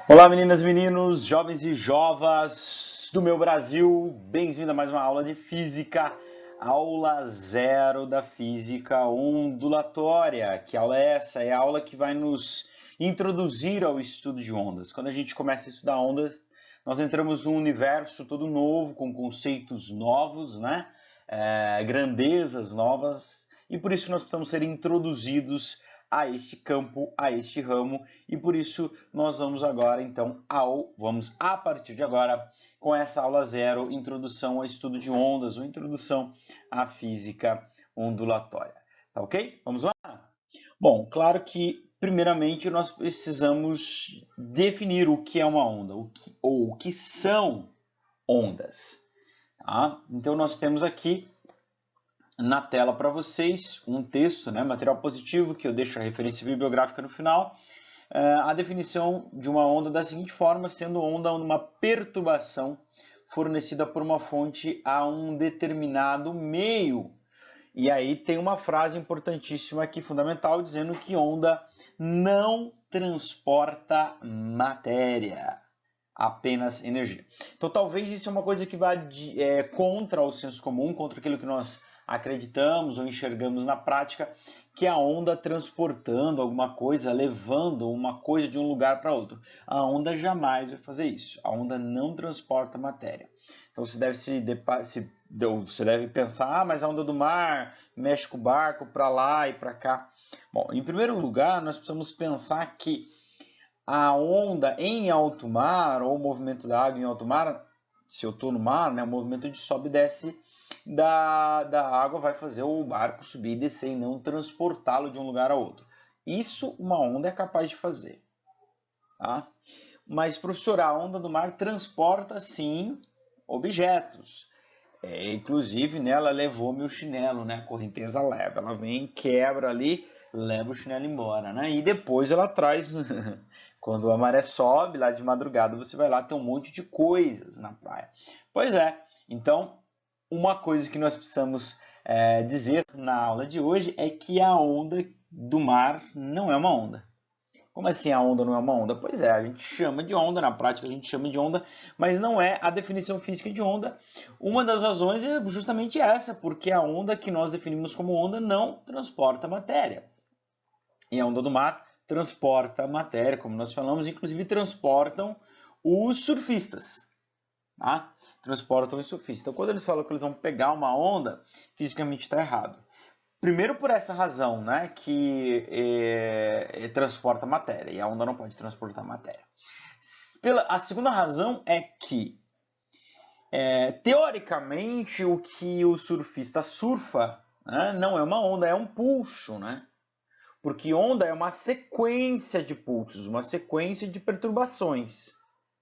Olá, meninas e meninos, jovens e jovas do meu Brasil, bem-vindo a mais uma aula de física, aula zero da física ondulatória. Que aula é essa? É a aula que vai nos introduzir ao estudo de ondas. Quando a gente começa a estudar ondas, nós entramos num universo todo novo, com conceitos novos, né? Grandezas novas, e por isso nós precisamos ser introduzidos a este campo, a este ramo, e por isso nós vamos agora, então, vamos a partir de agora, com essa aula zero, introdução ao estudo de ondas, ou introdução à física ondulatória. Tá ok? Vamos lá? Bom, claro que, primeiramente, nós precisamos definir o que é uma onda, o que são ondas. Tá? Então, nós temos aqui na tela para vocês um texto, né, material positivo, que eu deixo a referência bibliográfica no final, a definição de uma onda da seguinte forma, sendo onda uma perturbação fornecida por uma fonte a um determinado meio. E aí tem uma frase importantíssima aqui, fundamental, dizendo que onda não transporta matéria, apenas energia. Então talvez isso é uma coisa que vá contra o senso comum, contra aquilo que nós acreditamos ou enxergamos na prática, que é a onda transportando alguma coisa, levando uma coisa de um lugar para outro. A onda jamais vai fazer isso. A onda não transporta matéria. Então você deve pensar, mas a onda do mar mexe com o barco para lá e para cá. Bom, em primeiro lugar, nós precisamos pensar que a onda em alto mar, ou o movimento da água em alto mar, se eu estou no mar, né, o movimento de sobe e desce da água vai fazer o barco subir e descer e não transportá-lo de um lugar a outro. Isso uma onda é capaz de fazer. Tá? Mas, professor, a onda do mar transporta, sim, objetos. Inclusive, né, ela levou meu chinelo, né? A correnteza leva. Ela vem, quebra ali, leva o chinelo embora, né? E depois ela traz... Quando a maré sobe, lá de madrugada, você vai lá, tem um monte de coisas na praia. Pois é, então, uma coisa que nós precisamos dizer na aula de hoje é que a onda do mar não é uma onda. Como assim a onda não é uma onda? Pois é, a gente chama de onda, na prática a gente chama de onda, mas não é a definição física de onda. Uma das razões é justamente essa, porque a onda que nós definimos como onda não transporta matéria. E a onda do mar transporta matéria, como nós falamos, inclusive transportam os surfistas. Tá? Transportam os surfistas. Então, quando eles falam que eles vão pegar uma onda, fisicamente está errado. Primeiro por essa razão, né, que transporta matéria, e a onda não pode transportar matéria. A segunda razão é que, teoricamente, o que o surfista surfa, né, não é uma onda, é um pulso, né? Porque onda é uma sequência de pulsos, uma sequência de perturbações,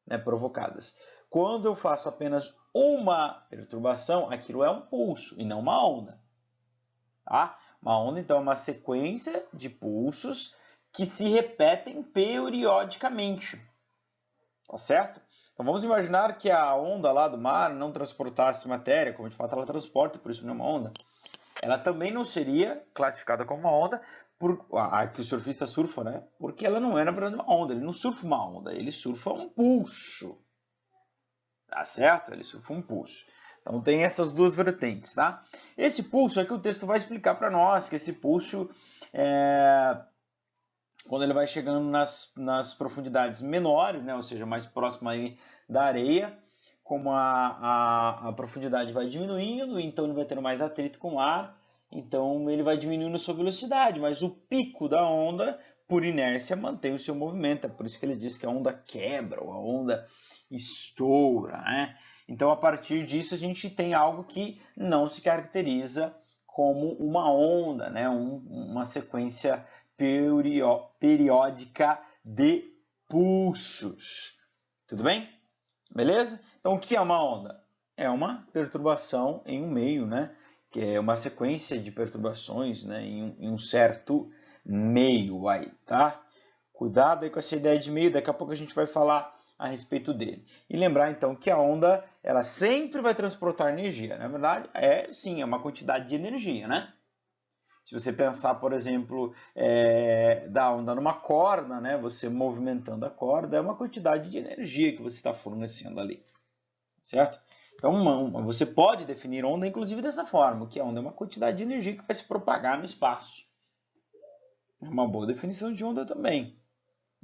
né, provocadas. Quando eu faço apenas uma perturbação, aquilo é um pulso e não uma onda. Tá? Uma onda, então, é uma sequência de pulsos que se repetem periodicamente. Tá certo? Então vamos imaginar que a onda lá do mar não transportasse matéria, como de fato ela transporta, por isso não é uma onda. Ela também não seria classificada como uma onda, que o surfista surfa, né? Porque ela não é, na verdade, uma onda. Ele não surfa uma onda, ele surfa um pulso. Tá certo? Ele surfa um pulso. Então tem essas duas vertentes, tá? Esse pulso é que o texto vai explicar para nós, que esse pulso, quando ele vai chegando nas profundidades menores, né? Ou seja, mais próximo aí da areia, como a profundidade vai diminuindo, então ele vai tendo mais atrito com o ar, então ele vai diminuindo a sua velocidade, mas o pico da onda, por inércia, mantém o seu movimento. É por isso que ele diz que a onda quebra, ou a onda estoura, né? Então, a partir disso, a gente tem algo que não se caracteriza como uma onda, né? Uma sequência periódica de pulsos. Tudo bem? Beleza? Então, o que é uma onda? É uma perturbação em um meio, né? Que é uma sequência de perturbações, né? Em um certo meio aí, tá? Cuidado aí com essa ideia de meio, daqui a pouco a gente vai falar a respeito dele. E lembrar então que a onda, ela sempre vai transportar energia. Na verdade, sim, é uma quantidade de energia, né? Se você pensar, por exemplo, da onda numa corda, né? Você movimentando a corda, é uma quantidade de energia que você está fornecendo ali, certo? Então, você pode definir onda, inclusive, dessa forma, que a onda é uma quantidade de energia que vai se propagar no espaço. É uma boa definição de onda também,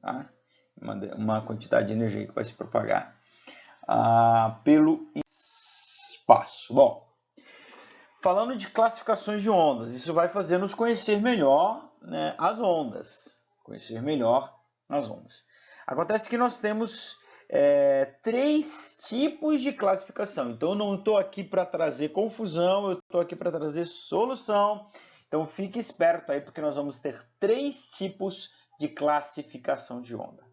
tá? Uma quantidade de energia que vai se propagar pelo espaço. Bom, falando de classificações de ondas, isso vai fazer nos conhecer melhor, né, as ondas. Conhecer melhor as ondas. Acontece que nós temos 3 tipos de classificação. Então, eu não estou aqui para trazer confusão, eu estou aqui para trazer solução. Então, fique esperto aí, porque nós vamos ter 3 tipos de classificação de onda.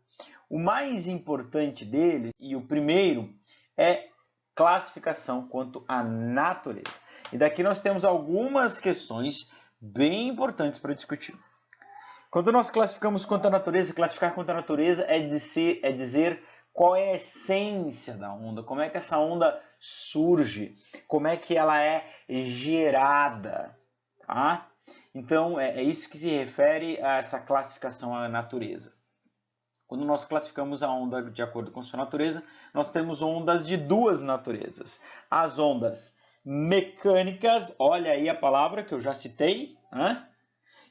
O mais importante deles, e o primeiro, é classificação quanto à natureza. E daqui nós temos algumas questões bem importantes para discutir. Quando nós classificamos quanto à natureza, classificar quanto à natureza é dizer qual é a essência da onda, como é que essa onda surge, como é que ela é gerada, tá? Então, é isso que se refere a essa classificação à natureza. Quando nós classificamos a onda de acordo com sua natureza, nós temos ondas de 2 naturezas. As ondas mecânicas, olha aí a palavra que eu já citei, né?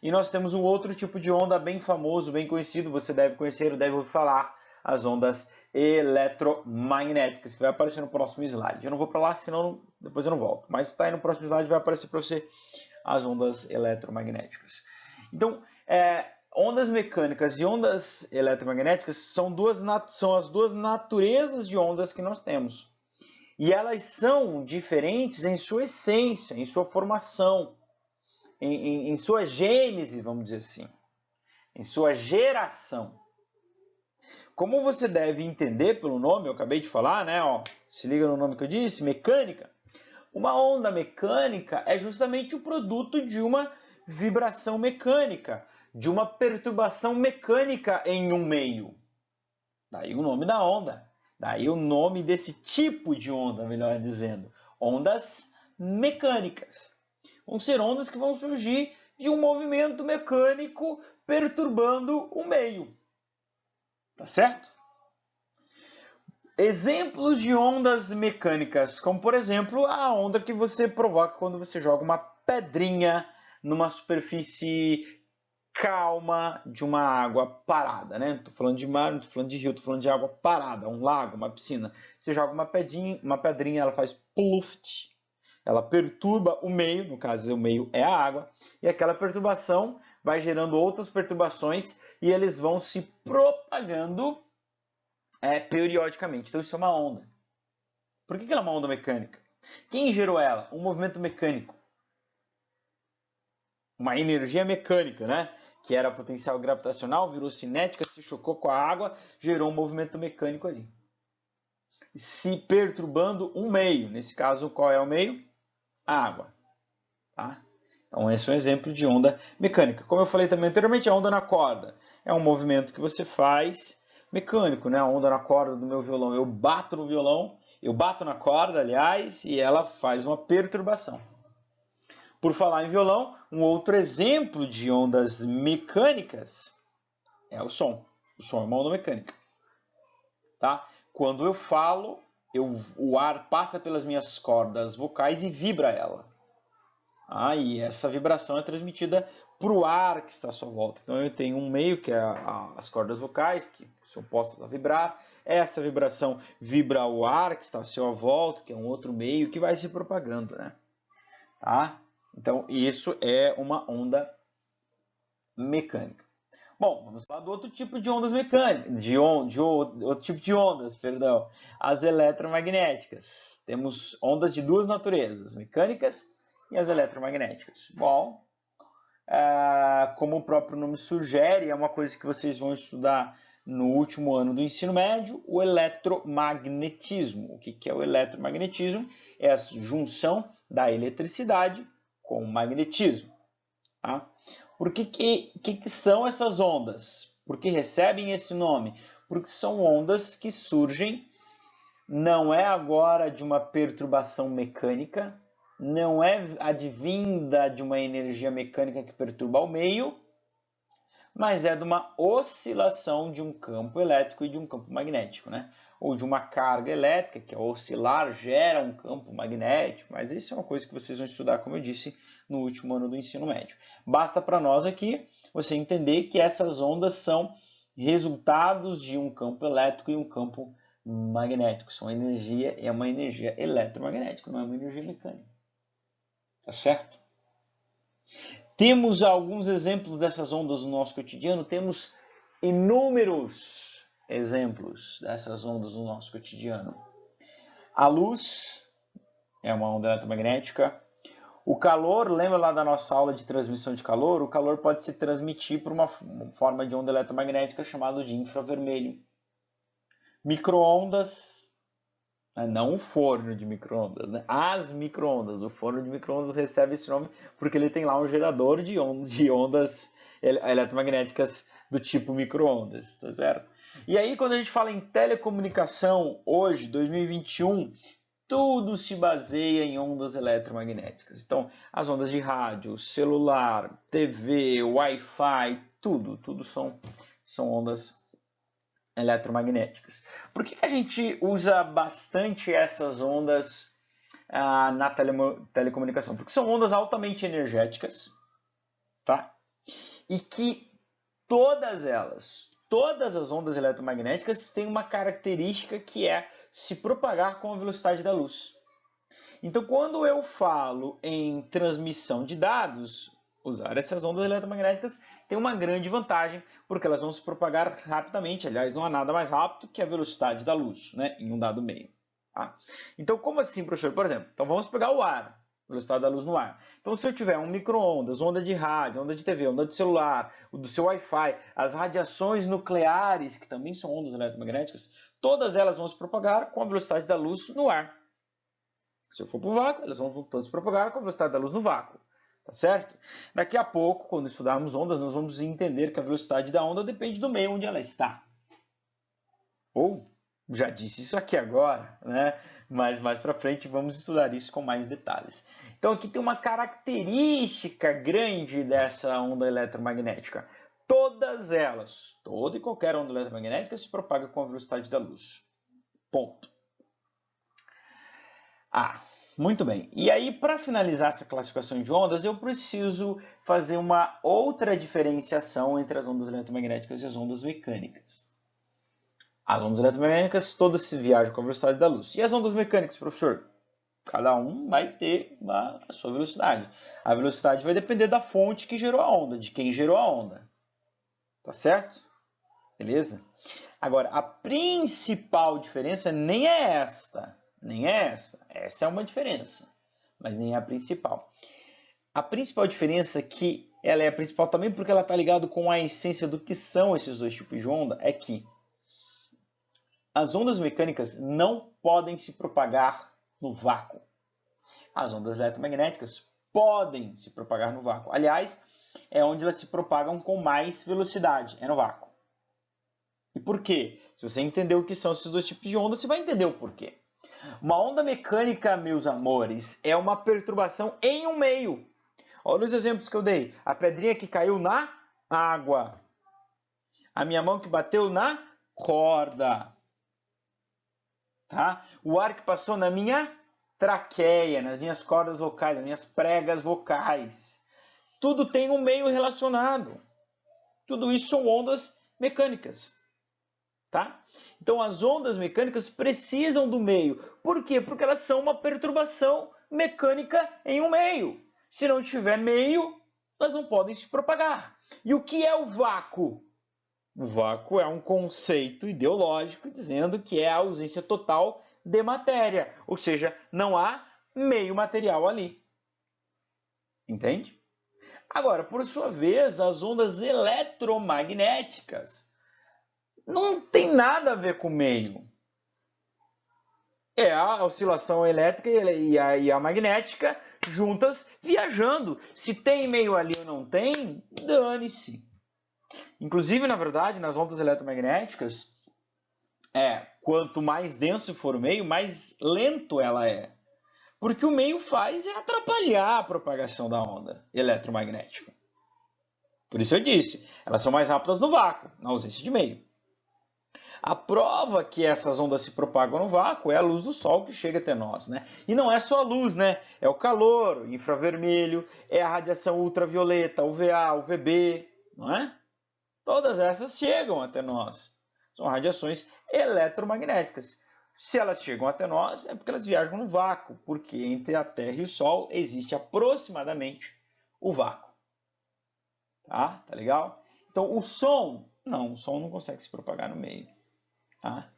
E nós temos um outro tipo de onda bem famoso, bem conhecido, você deve conhecer, deve ouvir falar, as ondas eletromagnéticas, que vai aparecer no próximo slide. Eu não vou para lá, senão depois eu não volto. Mas está aí no próximo slide, vai aparecer para você as ondas eletromagnéticas. Então, ondas mecânicas e ondas eletromagnéticas são as 2 naturezas de ondas que nós temos. E elas são diferentes em sua essência, em sua formação, em sua gênese, vamos dizer assim, em sua geração. Como você deve entender pelo nome, eu acabei de falar, né? Ó, se liga no nome que eu disse, mecânica. Uma onda mecânica é justamente o produto de uma vibração mecânica, de uma perturbação mecânica em um meio. Daí o nome da onda. Daí o nome desse tipo de onda, melhor dizendo. Ondas mecânicas. Vão ser ondas que vão surgir de um movimento mecânico perturbando o meio. Tá certo? Exemplos de ondas mecânicas, como por exemplo a onda que você provoca quando você joga uma pedrinha numa superfície calma de uma água parada, né? Não tô falando de mar, não tô falando de rio, tô falando de água parada, um lago, uma piscina. Você joga uma pedrinha, ela faz pluft, ela perturba o meio, no caso o meio é a água, e aquela perturbação vai gerando outras perturbações e eles vão se propagando periodicamente. Então isso é uma onda. Por que ela é uma onda mecânica? Quem gerou ela? Um movimento mecânico. Uma energia mecânica, né? Que era potencial gravitacional, virou cinética, se chocou com a água, gerou um movimento mecânico ali. Se perturbando um meio. Nesse caso, qual é o meio? A água. Tá? Então esse é um exemplo de onda mecânica. Como eu falei também anteriormente, a onda na corda. É um movimento que você faz mecânico, né? A onda na corda do meu violão. Eu bato no violão, eu bato na corda, aliás, e ela faz uma perturbação. Por falar em violão, um outro exemplo de ondas mecânicas é o som. O som é uma onda mecânica. Tá? Quando eu falo, o ar passa pelas minhas cordas vocais e vibra ela. E essa vibração é transmitida para o ar que está à sua volta. Então eu tenho um meio que é as cordas vocais, que são postas a vibrar. Essa vibração vibra o ar que está à sua volta, que é um outro meio que vai se propagando, né? Tá? Então isso é uma onda mecânica. Bom, vamos falar do outro tipo de ondas mecânicas, outro tipo de ondas, perdão, as eletromagnéticas. Temos ondas de 2 naturezas, mecânicas e as eletromagnéticas. Bom, como o próprio nome sugere, é uma coisa que vocês vão estudar no último ano do ensino médio, o eletromagnetismo. O que é o eletromagnetismo? É a junção da eletricidade com o magnetismo. Tá? Por que são essas ondas? Por que recebem esse nome? Porque são ondas que surgem, não é agora de uma perturbação mecânica, não é advinda de uma energia mecânica que perturba o meio, mas é de uma oscilação de um campo elétrico e de um campo magnético, né? Ou de uma carga elétrica, que ao oscilar gera um campo magnético, mas isso é uma coisa que vocês vão estudar, como eu disse, no último ano do ensino médio. Basta para nós aqui você entender que essas ondas são resultados de um campo elétrico e um campo magnético. São energia, é uma energia eletromagnética, não é uma energia mecânica. Tá certo? Temos alguns exemplos dessas ondas no nosso cotidiano, temos inúmeros exemplos dessas ondas no nosso cotidiano. A luz é uma onda eletromagnética. O calor, lembra lá da nossa aula de transmissão de calor? O calor pode se transmitir por uma forma de onda eletromagnética chamada de infravermelho. Micro-ondas, não o forno de micro-ondas, né? As micro-ondas. O forno de micro-ondas recebe esse nome porque ele tem lá um gerador de ondas eletromagnéticas do tipo micro-ondas, tá certo? E aí, quando a gente fala em telecomunicação, hoje, 2021, tudo se baseia em ondas eletromagnéticas. Então, as ondas de rádio, celular, TV, Wi-Fi, tudo são ondas eletromagnéticas. Por que a gente usa bastante essas ondas na telecomunicação? Porque são ondas altamente energéticas, tá? E que todas as ondas eletromagnéticas têm uma característica que é se propagar com a velocidade da luz. Então, quando eu falo em transmissão de dados, usar essas ondas eletromagnéticas tem uma grande vantagem, porque elas vão se propagar rapidamente. Aliás, não há nada mais rápido que a velocidade da luz, né, em um dado meio. Tá? Então, como assim, professor? Por exemplo, então vamos pegar o ar, velocidade da luz no ar. Então, se eu tiver um micro-ondas, onda de rádio, onda de TV, onda de celular, o do seu Wi-Fi, as radiações nucleares, que também são ondas eletromagnéticas, todas elas vão se propagar com a velocidade da luz no ar. Se eu for para o vácuo, elas vão todas se propagar com a velocidade da luz no vácuo. Tá certo? Daqui a pouco, quando estudarmos ondas, nós vamos entender que a velocidade da onda depende do meio onde ela está. Ou, já disse isso aqui agora, né? Mas mais para frente vamos estudar isso com mais detalhes. Então aqui tem uma característica grande dessa onda eletromagnética. Todas elas, toda e qualquer onda eletromagnética se propaga com a velocidade da luz. Ponto. Muito bem. E aí, para finalizar essa classificação de ondas, eu preciso fazer uma outra diferenciação entre as ondas eletromagnéticas e as ondas mecânicas. As ondas eletromagnéticas todas se viajam com a velocidade da luz. E as ondas mecânicas, professor? Cada um vai ter a sua velocidade. A velocidade vai depender da fonte que gerou a onda, de quem gerou a onda. Tá certo? Beleza? Agora, a principal diferença nem é esta. Nem é essa. Essa é uma diferença, mas nem é a principal. A principal diferença é que ela é a principal também porque ela está ligada com a essência do que são esses dois tipos de onda, é que as ondas mecânicas não podem se propagar no vácuo. As ondas eletromagnéticas podem se propagar no vácuo. Aliás, é onde elas se propagam com mais velocidade, é no vácuo. E por quê? Se você entender o que são esses dois tipos de onda, você vai entender o porquê. Uma onda mecânica, meus amores, é uma perturbação em um meio. Olha os exemplos que eu dei. A pedrinha que caiu na água. A minha mão que bateu na corda. Tá? O ar que passou na minha traqueia, nas minhas cordas vocais, nas minhas pregas vocais. Tudo tem um meio relacionado. Tudo isso são ondas mecânicas. Tá? Então, as ondas mecânicas precisam do meio. Por quê? Porque elas são uma perturbação mecânica em um meio. Se não tiver meio, elas não podem se propagar. E o que é o vácuo? O vácuo é um conceito ideológico dizendo que é a ausência total de matéria. Ou seja, não há meio material ali. Entende? Agora, por sua vez, as ondas eletromagnéticas não tem nada a ver com meio. É a oscilação elétrica e a magnética juntas viajando. Se tem meio ali ou não tem, dane-se. Inclusive, na verdade, nas ondas eletromagnéticas, quanto mais denso for o meio, mais lento ela é. Porque o meio faz é atrapalhar a propagação da onda eletromagnética. Por isso eu disse, elas são mais rápidas no vácuo, na ausência de meio. A prova que essas ondas se propagam no vácuo é a luz do Sol que chega até nós, né? E não é só a luz, né? É o calor, o infravermelho, é a radiação ultravioleta, UVA, UVB, não é? Todas essas chegam até nós. São radiações eletromagnéticas. Se elas chegam até nós, é porque elas viajam no vácuo, porque entre a Terra e o Sol existe aproximadamente o vácuo. Tá legal? Então, o som não consegue se propagar no meio. Tá?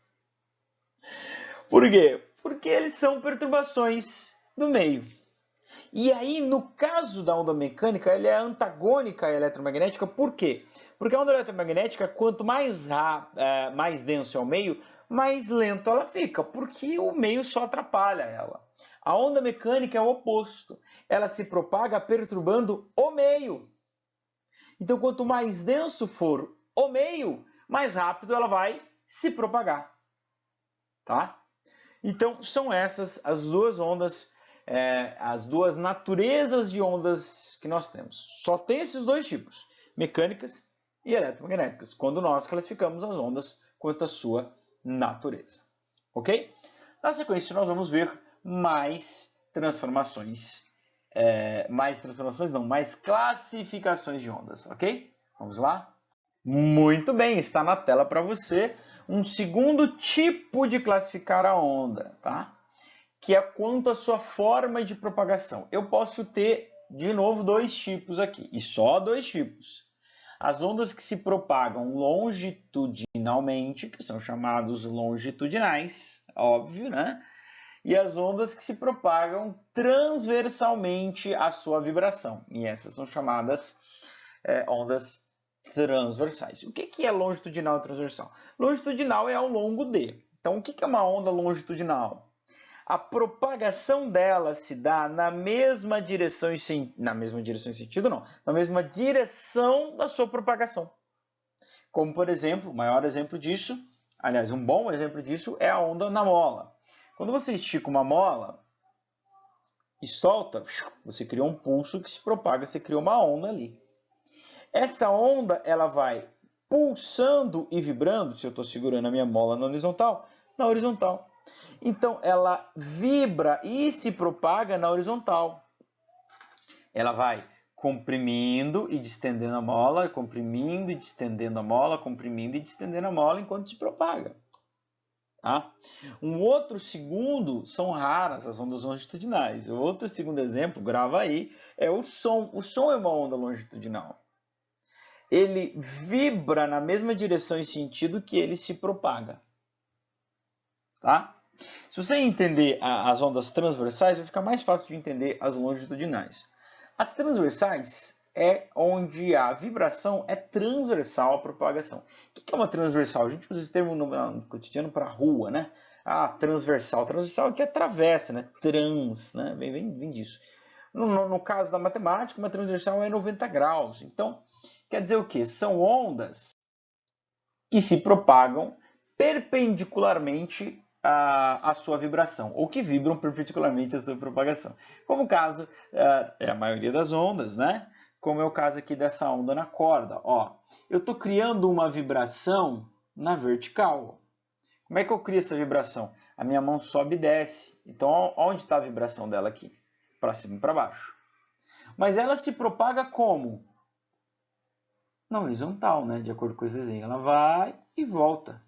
Por quê? Porque eles são perturbações do meio. E aí, no caso da onda mecânica, ela é antagônica à eletromagnética. Por quê? Porque a onda eletromagnética, quanto mais denso é o meio, mais lento ela fica, porque o meio só atrapalha ela. A onda mecânica é o oposto. Ela se propaga perturbando o meio. Então, quanto mais denso for o meio, mais rápido ela vai se propagar. Tá? Então, são essas as duas ondas, as duas naturezas de ondas que nós temos. Só tem esses dois tipos, mecânicas e eletromagnéticas, quando nós classificamos as ondas quanto à sua natureza. Ok? Na sequência, nós vamos ver mais transformações. Mais classificações de ondas, ok? Vamos lá? Muito bem, está na tela para você um segundo tipo de classificar a onda, tá? Que é quanto à sua forma de propagação. Eu posso ter, de novo, dois tipos aqui, e só dois tipos. As ondas que se propagam longitudinalmente, que são chamados longitudinais, óbvio, né? E as ondas que se propagam transversalmente à sua vibração. E essas são chamadas ondas transversais. O que é longitudinal e transversal? Longitudinal é ao longo de. Então, o que é uma onda longitudinal? A propagação dela se dá na mesma direção e sentido, não. Na mesma direção da sua propagação. Como, por exemplo, o maior exemplo disso, aliás, um bom exemplo disso é a onda na mola. Quando você estica uma mola e solta, você cria um pulso que se propaga, você cria uma onda ali. Essa onda ela vai pulsando e vibrando, se eu estou segurando a minha mola na horizontal. Então, ela vibra e se propaga na horizontal. Ela vai comprimindo e distendendo a mola, comprimindo e distendendo a mola, comprimindo e distendendo a mola enquanto se propaga. Tá? Um outro segundo, são raras as ondas longitudinais. O outro segundo exemplo, grava aí, é o som. O som é uma onda longitudinal. Ele vibra na mesma direção e sentido que ele se propaga. Tá? Se você entender as ondas transversais, vai ficar mais fácil de entender as longitudinais. As transversais é onde a vibração é transversal à propagação. O que é uma transversal? A gente usa esse termo no cotidiano para rua, né? Transversal. Transversal é que atravessa, né? Trans, né? Vem disso. No caso da matemática, uma transversal é 90 graus. Então, quer dizer o quê? São ondas que se propagam perpendicularmente à sua vibração, ou que vibram perpendicularmente à sua propagação. Como o caso é a maioria das ondas, né? Como é o caso aqui dessa onda na corda. Ó, eu estou criando uma vibração na vertical. Como é que eu crio essa vibração? A minha mão sobe e desce. Então, onde está a vibração dela aqui? Para cima e para baixo. Mas ela se propaga como? Na horizontal, né? De acordo com esse desenho. Ela vai e volta.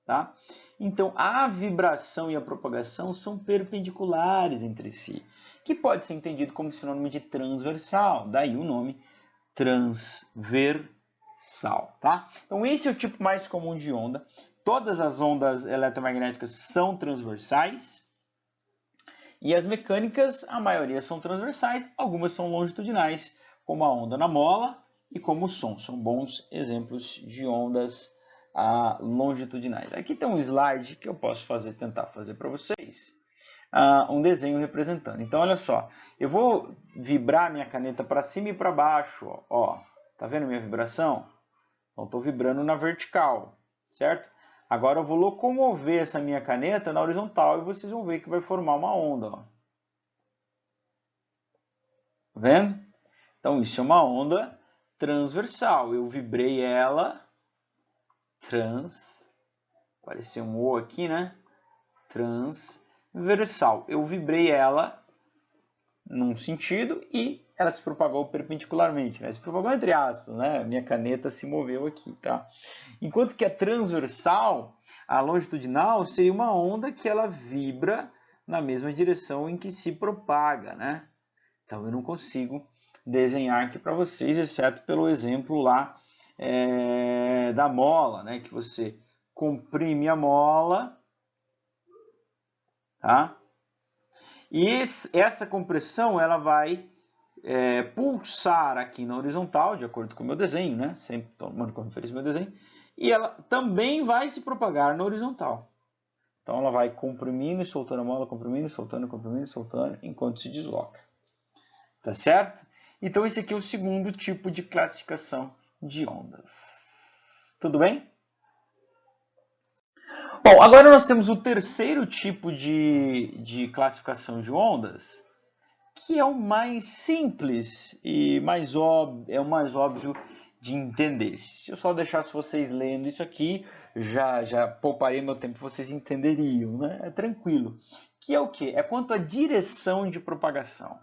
Tá? Então, a vibração e a propagação são perpendiculares entre si, que pode ser entendido como sinônimo de transversal, daí o nome transversal. Tá? Então, esse é o tipo mais comum de onda. Todas as ondas eletromagnéticas são transversais, e as mecânicas, a maioria são transversais, algumas são longitudinais, como a onda na mola e como o som. São bons exemplos de ondas longitudinais. Aqui tem um slide que eu posso tentar fazer para vocês, um desenho representando. Então, olha só, eu vou vibrar minha caneta para cima e para baixo. Ó, tá vendo minha vibração? Então, estou vibrando na vertical, certo? Agora eu vou locomover essa minha caneta na horizontal e vocês vão ver que vai formar uma onda. Ó. vendo? Então, isso é uma onda transversal. Eu vibrei ela, apareceu um O aqui, né? Transversal. Eu vibrei ela num sentido e ela se propagou perpendicularmente, né? Se propagou entre aspas, né? Minha caneta se moveu aqui, tá? Enquanto que a transversal, a longitudinal, seria uma onda que ela vibra na mesma direção em que se propaga, né? Então eu não consigo desenhar aqui para vocês, exceto pelo exemplo lá da mola, né? Que você comprime a mola, tá? E essa compressão ela vai pulsar aqui na horizontal, de acordo com o meu desenho, né? Sempre tomando como referência o meu desenho. E ela também vai se propagar na horizontal. Então ela vai comprimindo e soltando a mola, comprimindo, soltando, enquanto se desloca. Tá certo? Então esse aqui é o segundo tipo de classificação de ondas. Tudo bem? Bom, agora nós temos o terceiro tipo de classificação de ondas, que é o mais simples e é o mais óbvio de entender. Se eu só deixasse vocês lendo isso aqui, já pouparia meu tempo, vocês entenderiam, né? É tranquilo. Que é o quê? É quanto à direção de propagação.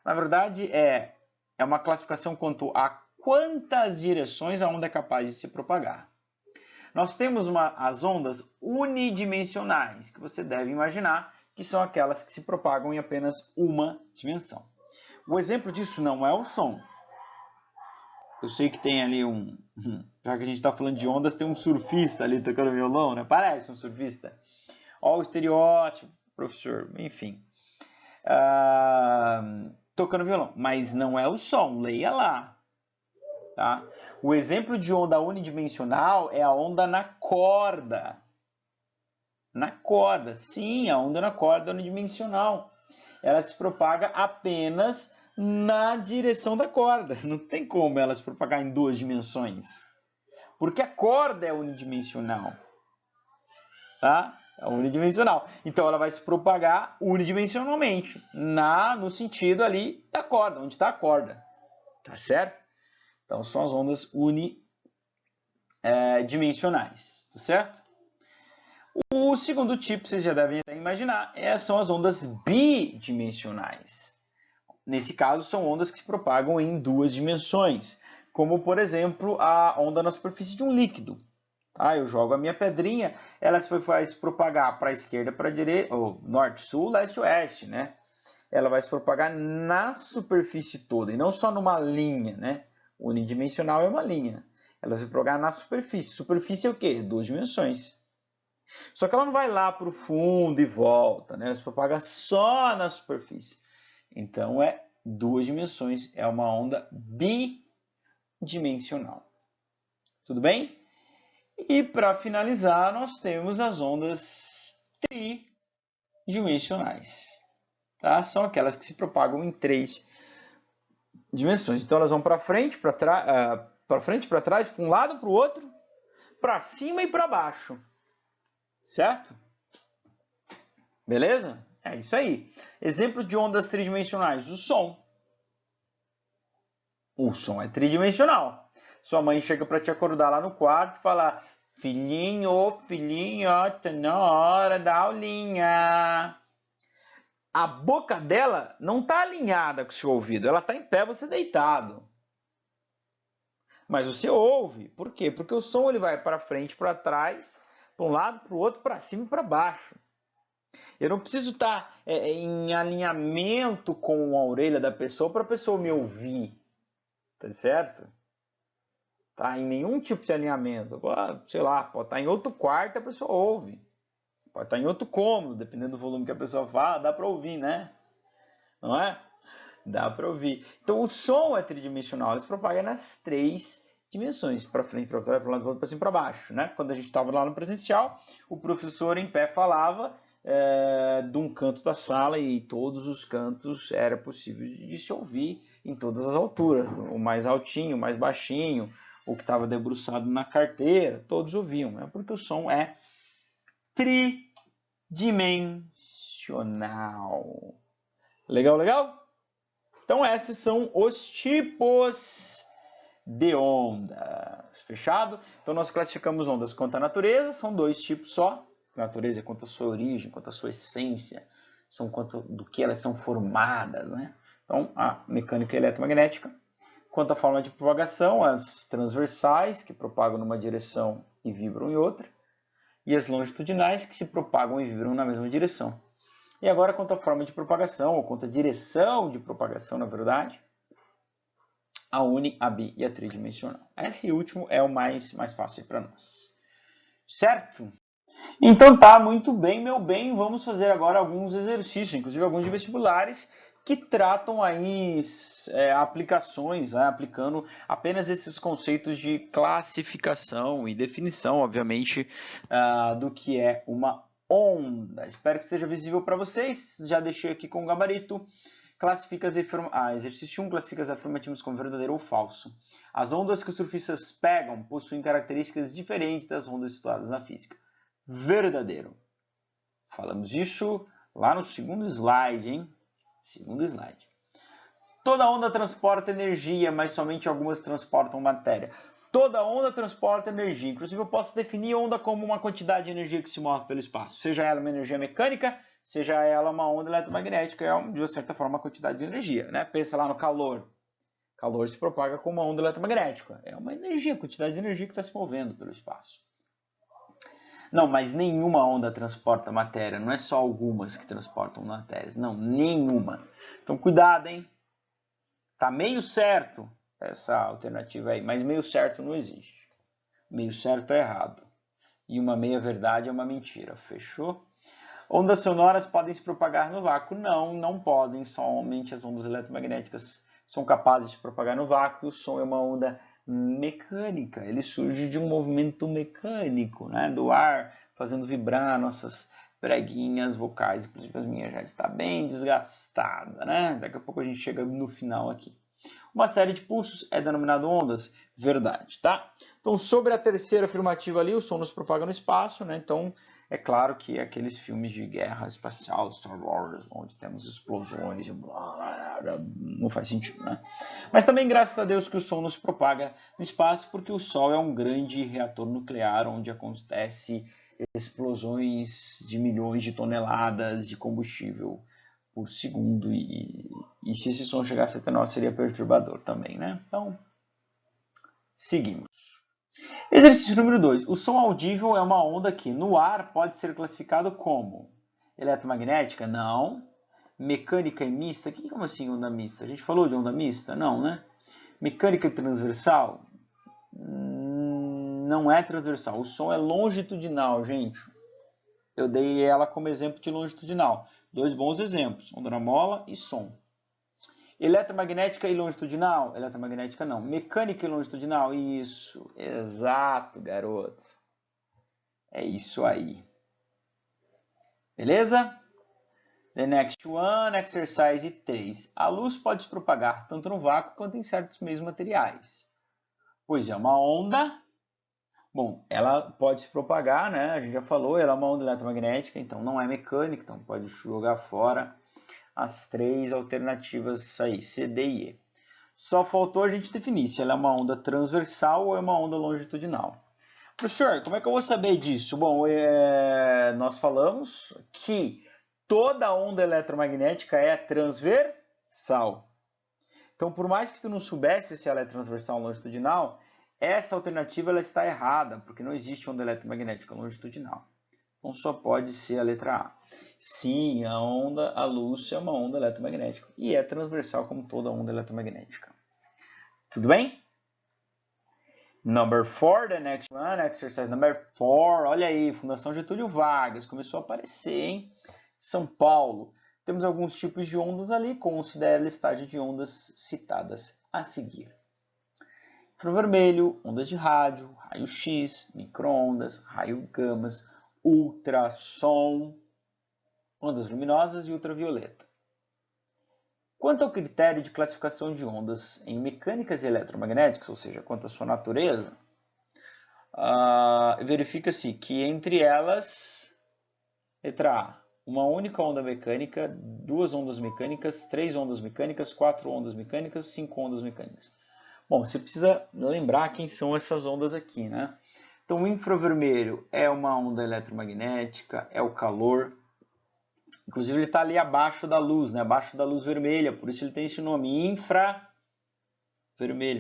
Na verdade, é uma classificação quanto a quantas direções a onda é capaz de se propagar. Nós temos as ondas unidimensionais, que você deve imaginar que são aquelas que se propagam em apenas uma dimensão. O exemplo disso não é o som. Eu sei que tem ali já que a gente está falando de ondas, tem um surfista ali tocando violão, né? Parece um surfista. Olha o estereótipo, professor, enfim. Tocando violão, mas não é o som, leia lá. Tá? O exemplo de onda unidimensional é a onda na corda. Na corda, sim, a onda na corda é unidimensional. Ela se propaga apenas na direção da corda. Não tem como ela se propagar em duas dimensões. Porque a corda é unidimensional. Tá? É unidimensional. Então ela vai se propagar unidimensionalmente, no sentido ali da corda, onde está a corda. Tá certo? Então são as ondas unidimensionais. Tá certo? O segundo tipo, vocês já devem imaginar, são as ondas bidimensionais. Nesse caso, são ondas que se propagam em duas dimensões, como, por exemplo, a onda na superfície de um líquido. Tá? Eu jogo a minha pedrinha, ela vai se propagar para a esquerda, para a direita, ou norte-sul, leste-oeste, né? Ela vai se propagar na superfície toda, e não só numa linha, né? Unidimensional é uma linha. Ela vai se propagar na superfície. Superfície é o quê? Duas dimensões. Só que ela não vai lá para o fundo e volta, né? Ela se propaga só na superfície. Então é duas dimensões, é uma onda bidimensional. Tudo bem? E para finalizar, nós temos as ondas tridimensionais. Tá? São aquelas que se propagam em três dimensões. Então elas vão para frente, para trás, para um lado, para o outro, para cima e para baixo. Certo? Beleza? É isso aí. Exemplo de ondas tridimensionais: o som. O som é tridimensional. Sua mãe chega para te acordar lá no quarto e fala: filhinho, tá na hora da aulinha. A boca dela não está alinhada com o seu ouvido, ela está em pé, você deitado. Mas você ouve. Por quê? Porque o som ele vai para frente, para trás, para um lado, para o outro, para cima e para baixo. Eu não preciso estar em alinhamento com a orelha da pessoa para a pessoa me ouvir. Tá certo? Tá em nenhum tipo de alinhamento. Sei lá, pode estar em outro quarto e a pessoa ouve. Pode estar em outro cômodo, dependendo do volume que a pessoa fala, dá para ouvir, né? Não é? Dá para ouvir. Então o som é tridimensional, ele se propaga nas três dimensões, para frente, para trás, para lado, para cima, para baixo, né? Quando a gente estava lá no presencial, o professor em pé falava de um canto da sala e todos os cantos era possível de se ouvir em todas as alturas, o mais altinho, o mais baixinho, o que estava debruçado na carteira, todos ouviam, né? Porque o som é tridimensional. Legal, legal? Então, esses são os tipos de ondas. Fechado? Então, nós classificamos ondas quanto à natureza, são 2 tipos só. A natureza é quanto à sua origem, quanto à sua essência, são quanto do que elas são formadas, né? Então, a mecânica eletromagnética. Quanto à forma de propagação, as transversais, que propagam numa direção e vibram em outra, e as longitudinais, que se propagam e vibram na mesma direção. E agora, quanto à forma de propagação, ou quanto à direção de propagação, na verdade, a uni, a bi e a tridimensional. Esse último é o mais fácil para nós. Certo? Então tá, muito bem, meu bem. Vamos fazer agora alguns exercícios, inclusive alguns de vestibulares, que tratam aí aplicações, né, aplicando apenas esses conceitos de classificação e definição, obviamente, do que é uma onda. Espero que seja visível para vocês. Já deixei aqui com o gabarito. Exercício 1, classifica as afirmativas como verdadeiro ou falso. As ondas que os surfistas pegam possuem características diferentes das ondas estudadas na física. Verdadeiro. Falamos isso lá no segundo slide, hein? Segundo slide. Toda onda transporta energia, mas somente algumas transportam matéria. Toda onda transporta energia. Inclusive, eu posso definir onda como uma quantidade de energia que se move pelo espaço. Seja ela uma energia mecânica, seja ela uma onda eletromagnética, é de certa forma uma quantidade de energia, né? Pensa lá no calor. O calor se propaga como uma onda eletromagnética. É uma energia, quantidade de energia que está se movendo pelo espaço. Não, mas nenhuma onda transporta matéria. Não é só algumas que transportam matérias. Não, nenhuma. Então, cuidado, hein? Tá meio certo essa alternativa aí, mas meio certo não existe. Meio certo é errado. E uma meia verdade é uma mentira. Fechou? Ondas sonoras podem se propagar no vácuo? Não, não podem. Somente as ondas eletromagnéticas são capazes de se propagar no vácuo. O som é uma onda mecânica. Ele surge de um movimento mecânico, né? Do ar, fazendo vibrar nossas preguinhas vocais. Inclusive as minhas já está bem desgastada, né? Daqui a pouco a gente chega no final aqui. Uma série de pulsos é denominado ondas? Verdade, tá? Então, sobre a terceira afirmativa ali, o som nos propaga no espaço, né? Então, é claro que aqueles filmes de guerra espacial, Star Wars, onde temos explosões, não faz sentido, né? Mas também, graças a Deus, que o som nos propaga no espaço, porque o Sol é um grande reator nuclear, onde acontece explosões de milhões de toneladas de combustível por segundo, e se esse som chegasse até nós seria perturbador também, né? Então, seguimos. Exercício número 2. O som audível é uma onda que no ar pode ser classificado como eletromagnética? Não. Mecânica e mista? Como assim onda mista? A gente falou de onda mista? Não, né? Mecânica e transversal? Não é transversal. O som é longitudinal, gente. Eu dei ela como exemplo de longitudinal. 2 bons exemplos, onda na mola e som. Eletromagnética e longitudinal? Eletromagnética não. Mecânica e longitudinal? Isso, exato, garoto. É isso aí. Beleza? The next one, exercise 3. A luz pode se propagar tanto no vácuo quanto em certos meios materiais. Pois é, uma onda. Bom, ela pode se propagar, né? A gente já falou, ela é uma onda eletromagnética, então não é mecânica, então pode jogar fora as 3 alternativas aí, C, D e E. Só faltou a gente definir se ela é uma onda transversal ou é uma onda longitudinal. Professor, como é que eu vou saber disso? Bom, nós falamos que toda onda eletromagnética é transversal. Então, por mais que tu não soubesse se ela é transversal ou longitudinal, essa alternativa ela está errada, porque não existe onda eletromagnética longitudinal. Então, só pode ser a letra A. Sim, a luz é uma onda eletromagnética e é transversal como toda onda eletromagnética. Tudo bem? Number 4, the next one, exercise number 4. Olha aí, Fundação Getúlio Vargas, começou a aparecer, hein? São Paulo. Temos alguns tipos de ondas ali, considere a listagem de ondas citadas a seguir. Infravermelho, ondas de rádio, raio-x, micro-ondas, raio-gamas, ultrassom, ondas luminosas e ultravioleta. Quanto ao critério de classificação de ondas em mecânicas e eletromagnéticas, ou seja, quanto à sua natureza, verifica-se que entre elas, letra A, uma única onda mecânica, 2 ondas mecânicas, 3 ondas mecânicas, 4 ondas mecânicas, 5 ondas mecânicas. Bom, você precisa lembrar quem são essas ondas aqui, né? Então, o infravermelho é uma onda eletromagnética, é o calor. Inclusive, ele está ali abaixo da luz, né? Abaixo da luz vermelha, por isso ele tem esse nome, infravermelho.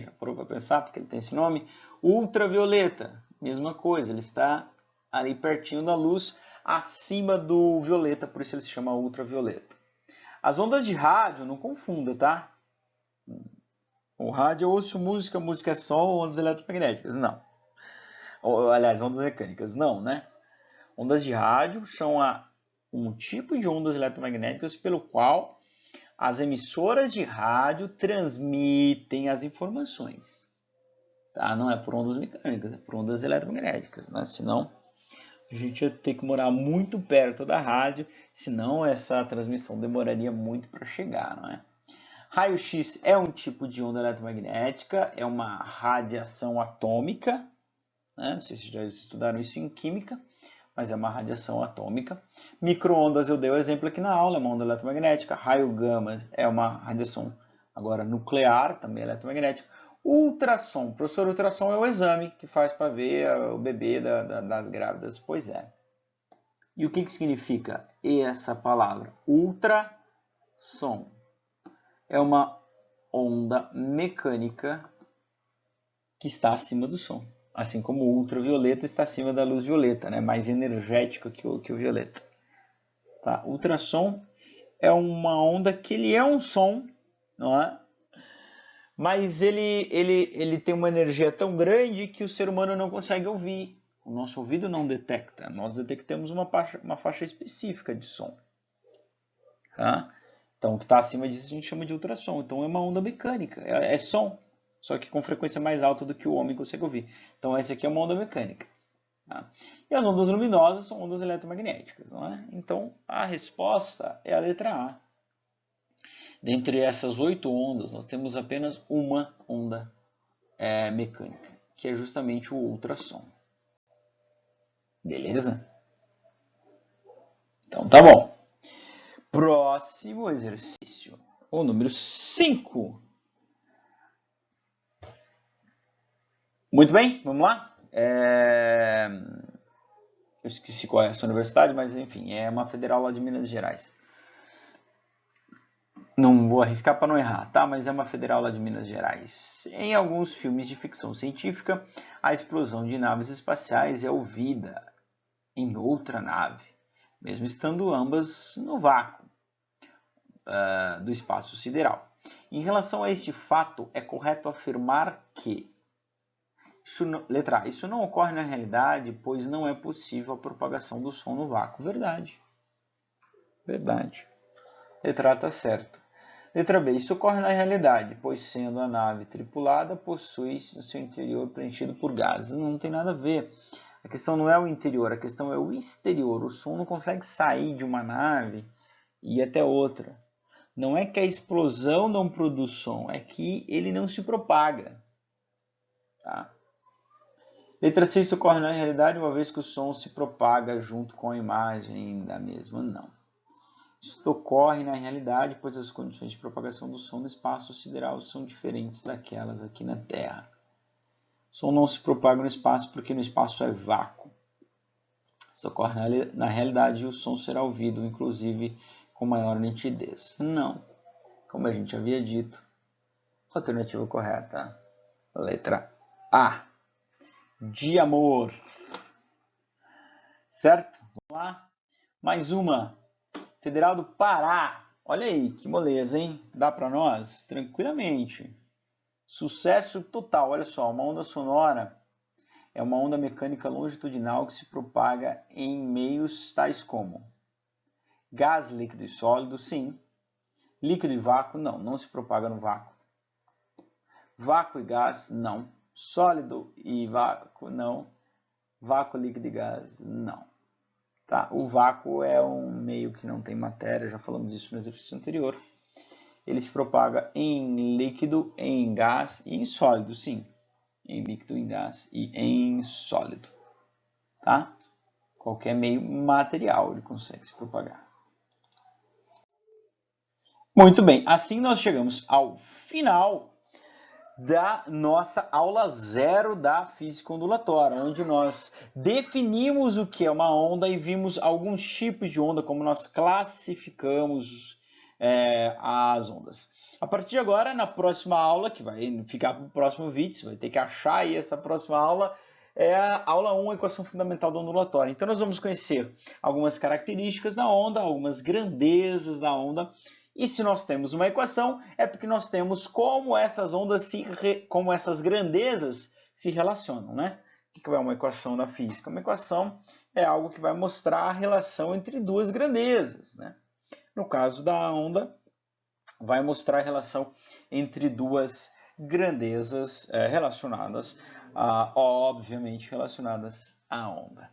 Já parou para pensar porque ele tem esse nome? Ultravioleta, mesma coisa, ele está ali pertinho da luz, acima do violeta, por isso ele se chama ultravioleta. As ondas de rádio, não confunda, tá? O rádio eu ouço música, música é som, ondas eletromagnéticas, não. Aliás, ondas mecânicas, não, né? Ondas de rádio são um tipo de ondas eletromagnéticas pelo qual as emissoras de rádio transmitem as informações. Tá? Não é por ondas mecânicas, é por ondas eletromagnéticas, né? Senão a gente ia ter que morar muito perto da rádio, senão essa transmissão demoraria muito para chegar, não é? Raio-X é um tipo de onda eletromagnética, é uma radiação atômica, né? Não sei se já estudaram isso em química, mas é uma radiação atômica. Micro-ondas eu dei o exemplo aqui na aula, é uma onda eletromagnética. Raio gama é uma radiação agora nuclear, também eletromagnética. Ultrassom, professor, ultrassom é o exame que faz para ver o bebê das grávidas. Pois é. E o que significa essa palavra? Ultrassom é uma onda mecânica que está acima do som. Assim como o ultravioleta está acima da luz violeta, né? Mais energético que o violeta. Tá? Ultrassom é uma onda que ele é um som, não é? Mas ele tem uma energia tão grande que o ser humano não consegue ouvir. O nosso ouvido não detecta. Nós detectamos uma faixa específica de som. Tá? Então, o que está acima disso a gente chama de ultrassom. Então, é uma onda mecânica, é som, só que com frequência mais alta do que o homem consegue ouvir. Então, essa aqui é uma onda mecânica. Tá? E as ondas luminosas são ondas eletromagnéticas. Não é? Então, a resposta é a letra A. Dentre essas 8 ondas, nós temos apenas uma onda mecânica, que é justamente o ultrassom. Beleza? Então, tá bom. Próximo exercício, o número 5. Muito bem, vamos lá? Eu esqueci qual é essa universidade, mas enfim, é uma federal lá de Minas Gerais. Não vou arriscar para não errar, tá? Mas é uma federal lá de Minas Gerais. Em alguns filmes de ficção científica, a explosão de naves espaciais é ouvida em outra nave, mesmo estando ambas no vácuo do espaço sideral. Em relação a este fato, é correto afirmar que letra A, isso não ocorre na realidade, pois não é possível a propagação do som no vácuo. Verdade. Verdade. Letra A está certo. Letra B, isso ocorre na realidade, pois sendo a nave tripulada, possui o seu interior preenchido por gases. Não tem nada a ver. A questão não é o interior, a questão é o exterior. O som não consegue sair de uma nave e ir até outra. Não é que a explosão não produz som, é que ele não se propaga. Tá? Letra C, isso ocorre na realidade, uma vez que o som se propaga junto com a imagem da mesma. Não. Isso ocorre na realidade, pois as condições de propagação do som no espaço sideral são diferentes daquelas aqui na Terra. O som não se propaga no espaço porque no espaço é vácuo. Isso ocorre na realidade e o som será ouvido, inclusive com maior nitidez. Não. Como a gente havia dito, a alternativa correta, letra A. De amor. Certo? Vamos lá. Mais uma. Federal do Pará. Olha aí, que moleza, hein? Dá para nós? Tranquilamente. Sucesso total. Olha só, uma onda sonora é uma onda mecânica longitudinal que se propaga em meios tais como gás, líquido e sólido, sim. Líquido e vácuo, não. Não se propaga no vácuo. Vácuo e gás, não. Sólido e vácuo, não. Vácuo, líquido e gás, não. Tá? O vácuo é um meio que não tem matéria, já falamos isso no exercício anterior. Ele se propaga em líquido, em gás e em sólido, sim. Em líquido, em gás e em sólido. Tá? Qualquer meio material ele consegue se propagar. Muito bem, assim nós chegamos ao final da nossa aula 0 da física ondulatória, onde nós definimos o que é uma onda e vimos alguns tipos de onda, como nós classificamos as ondas. A partir de agora, na próxima aula, que vai ficar para o próximo vídeo, você vai ter que achar aí essa próxima aula, é a aula 1, a equação fundamental da ondulatória. Então nós vamos conhecer algumas características da onda, algumas grandezas da onda. E se nós temos uma equação, é porque nós temos como essas ondas, como essas grandezas se relacionam, né? O que é uma equação na física? Uma equação é algo que vai mostrar a relação entre duas grandezas, né? No caso da onda, vai mostrar a relação entre duas grandezas relacionadas, obviamente relacionadas à onda.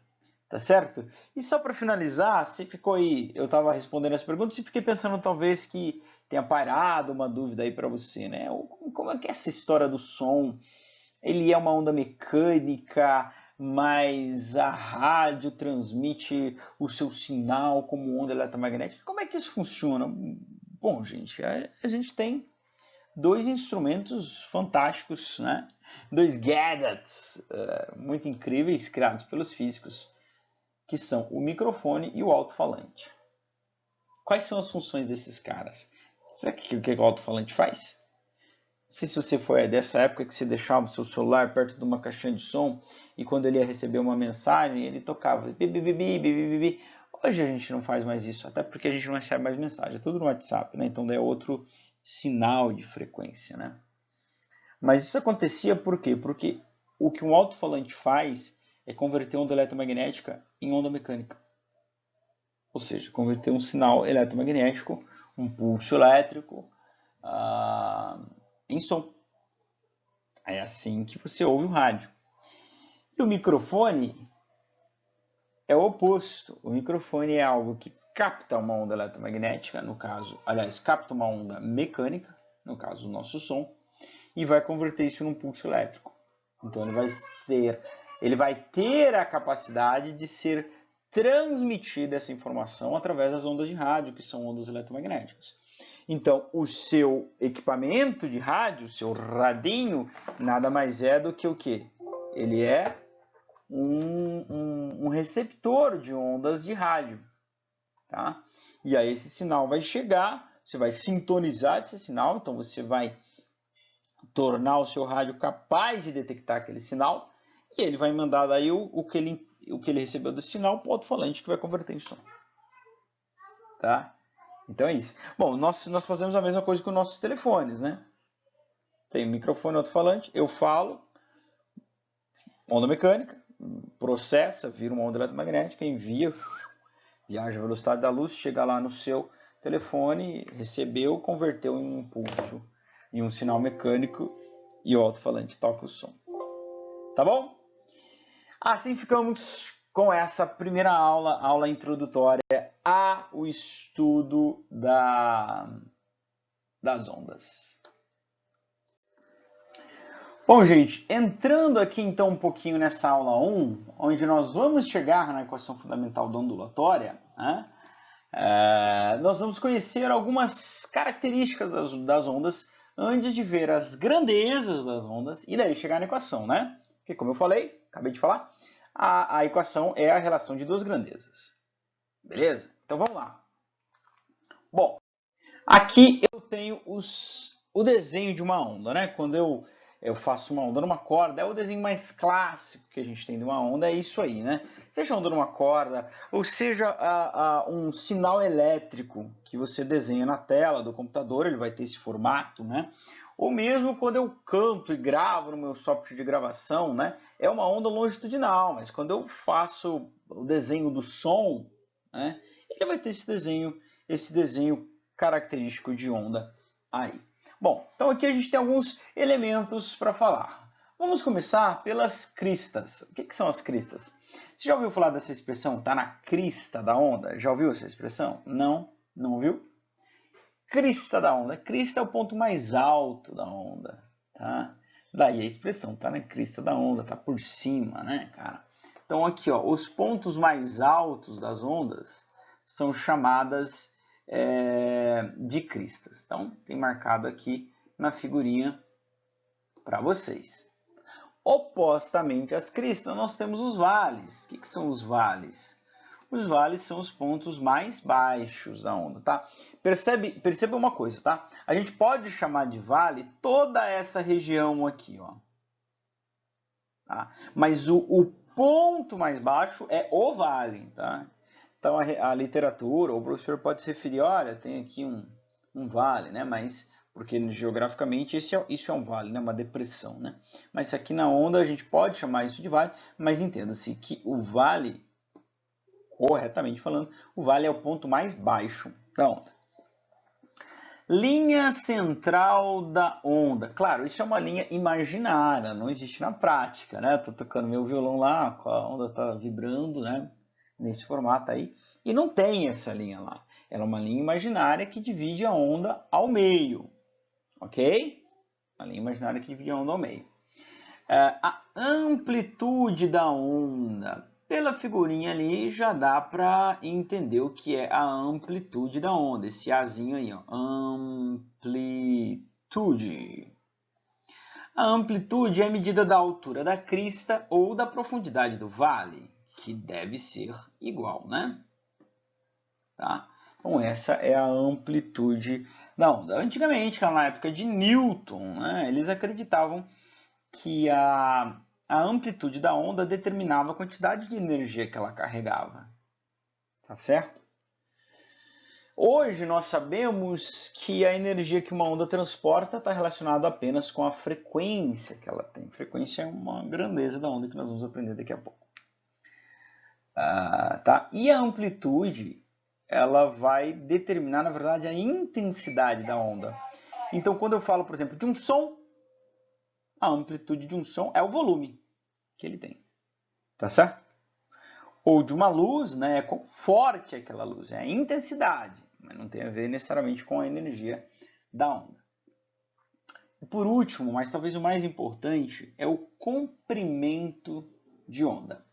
Tá certo? E só para finalizar, se ficou aí, eu estava respondendo as perguntas e fiquei pensando talvez que tenha parado uma dúvida aí para você, né? Como é que é essa história do som? Ele é uma onda mecânica, mas a rádio transmite o seu sinal como onda eletromagnética. Como é que isso funciona? Bom, gente, a gente tem dois instrumentos fantásticos, né? Dois gadgets muito incríveis criados pelos físicos, que são o microfone e o alto-falante. Quais são as funções desses caras? Sabe o que o alto-falante faz? Não sei se você foi dessa época que você deixava o seu celular perto de uma caixinha de som e quando ele ia receber uma mensagem, ele tocava bi. Hoje a gente não faz mais isso, até porque a gente não recebe mais mensagem, é tudo no WhatsApp, né? Então é outro sinal de frequência, né? Mas isso acontecia por quê? Porque o que um alto-falante faz é converter onda eletromagnética em onda mecânica. Ou seja, converter um sinal eletromagnético, um pulso elétrico, em som. É assim que você ouve o rádio. E o microfone é o oposto. O microfone é algo que capta uma onda eletromagnética, no caso, aliás, capta uma onda mecânica, no caso, o nosso som, e vai converter isso num pulso elétrico. Então ele vai ter a capacidade de ser transmitida essa informação através das ondas de rádio, que são ondas eletromagnéticas. Então, o seu equipamento de rádio, o seu radinho, nada mais é do que o quê? Ele é um receptor de ondas de rádio. Tá? E aí esse sinal vai chegar, você vai sintonizar esse sinal, então você vai tornar o seu rádio capaz de detectar aquele sinal e ele vai mandar daí o que ele recebeu do sinal para o alto-falante que vai converter em som. Tá? Então é isso. Bom, nós fazemos a mesma coisa com nossos telefones, né? Tem microfone e alto-falante, eu falo, onda mecânica, processa, vira uma onda eletromagnética, envia, viaja a velocidade da luz, chega lá no seu telefone, recebeu, converteu em um impulso, em um sinal mecânico e o alto-falante toca o som. Tá bom? Assim ficamos com essa primeira aula introdutória ao estudo das ondas. Bom, gente, entrando aqui então um pouquinho nessa aula 1, onde nós vamos chegar na equação fundamental da ondulatória, né? Nós vamos conhecer algumas características das ondas antes de ver as grandezas das ondas e daí chegar na equação, né? Porque, como eu falei, acabei de falar, a equação é a relação de duas grandezas. Beleza? Então vamos lá. Bom, aqui eu tenho o desenho de uma onda, né? Quando eu faço uma onda numa corda, é o desenho mais clássico que a gente tem de uma onda, é isso aí, né? Seja onda numa corda, ou seja um sinal elétrico que você desenha na tela do computador, ele vai ter esse formato, né? Ou mesmo quando eu canto e gravo no meu software de gravação, né? É uma onda longitudinal, mas quando eu faço o desenho do som, né? Ele vai ter esse desenho característico de onda aí. Bom, então aqui a gente tem alguns elementos para falar. Vamos começar pelas cristas. O que são as cristas? Você já ouviu falar dessa expressão? Tá na crista da onda? Já ouviu essa expressão? Não? Não ouviu? Crista da onda. Crista é o ponto mais alto da onda, tá? Daí a expressão tá na crista da onda, tá por cima, né, cara? Então aqui, ó, os pontos mais altos das ondas são chamadas de cristas. Então, tem marcado aqui na figurinha para vocês. Opostamente às cristas, nós temos os vales. O que são os vales? Os vales são os pontos mais baixos da onda, tá? Perceba uma coisa, tá? A gente pode chamar de vale toda essa região aqui, ó. Tá? Mas o ponto mais baixo é o vale, tá? Então a literatura, o professor pode se referir, olha, tem aqui um vale, né? Mas porque geograficamente isso é um vale, né? Uma depressão, né? Mas aqui na onda a gente pode chamar isso de vale, mas entenda-se que o vale, corretamente falando, o vale é o ponto mais baixo da onda. Linha central da onda. Claro, isso é uma linha imaginária, não existe na prática, né? Tô tocando meu violão lá, a onda tá vibrando, né? Nesse formato aí, e não tem essa linha lá. Ela é uma linha imaginária que divide a onda ao meio, ok? Uma linha imaginária que divide a onda ao meio. A amplitude da onda. Pela figurinha ali já dá para entender o que é a amplitude da onda. Esse Azinho aí, ó. Amplitude. A amplitude é a medida da altura da crista ou da profundidade do vale, que deve ser igual, né? Tá? Então essa é a amplitude da onda. Antigamente, na época de Newton, né, eles acreditavam que a amplitude da onda determinava a quantidade de energia que ela carregava. Tá certo? Hoje nós sabemos que a energia que uma onda transporta está relacionada apenas com a frequência que ela tem. Frequência é uma grandeza da onda que nós vamos aprender daqui a pouco. Tá? E a amplitude, ela vai determinar, na verdade, a intensidade da onda. Então, quando eu falo, por exemplo, de um som, a amplitude de um som é o volume que ele tem. Tá certo? Ou de uma luz, né? É quão forte é aquela luz, é a intensidade, mas não tem a ver necessariamente com a energia da onda. E por último, mas talvez o mais importante, é o comprimento de onda.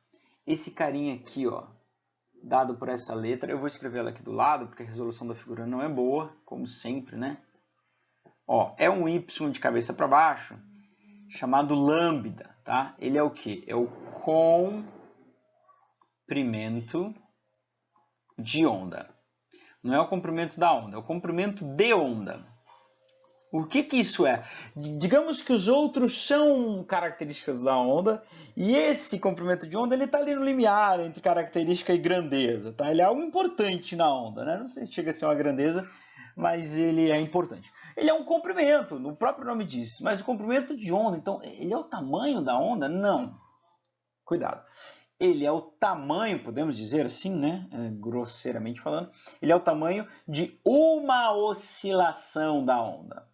Esse carinha aqui, ó, dado por essa letra, eu vou escrever ela aqui do lado, porque a resolução da figura não é boa, como sempre, né? Ó, é um Y de cabeça para baixo, chamado lambda, tá? Ele é o quê? É o comprimento de onda. Não é o comprimento da onda, é o comprimento de onda. O que isso é? Digamos que os outros são características da onda e esse comprimento de onda ele está ali no limiar entre característica e grandeza. Tá? Ele é algo importante na onda. Né? Não sei se chega a ser uma grandeza, mas ele é importante. Ele é um comprimento, no próprio nome diz. Mas o comprimento de onda, então, ele é o tamanho da onda? Não. Cuidado. Ele é o tamanho, podemos dizer assim, né? Grosseiramente falando, ele é o tamanho de uma oscilação da onda.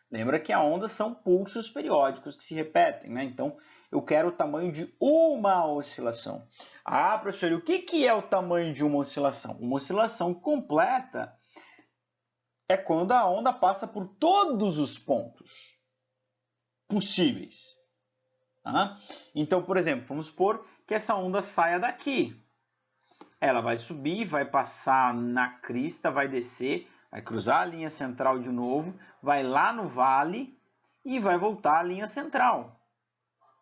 Lembra que a onda são pulsos periódicos que se repetem, né? Então, eu quero o tamanho de uma oscilação. Ah, professor, e o que é o tamanho de uma oscilação? Uma oscilação completa é quando a onda passa por todos os pontos possíveis. Tá? Então, por exemplo, vamos supor que essa onda saia daqui. Ela vai subir, vai passar na crista, vai descer, vai cruzar a linha central de novo, vai lá no vale e vai voltar à linha central.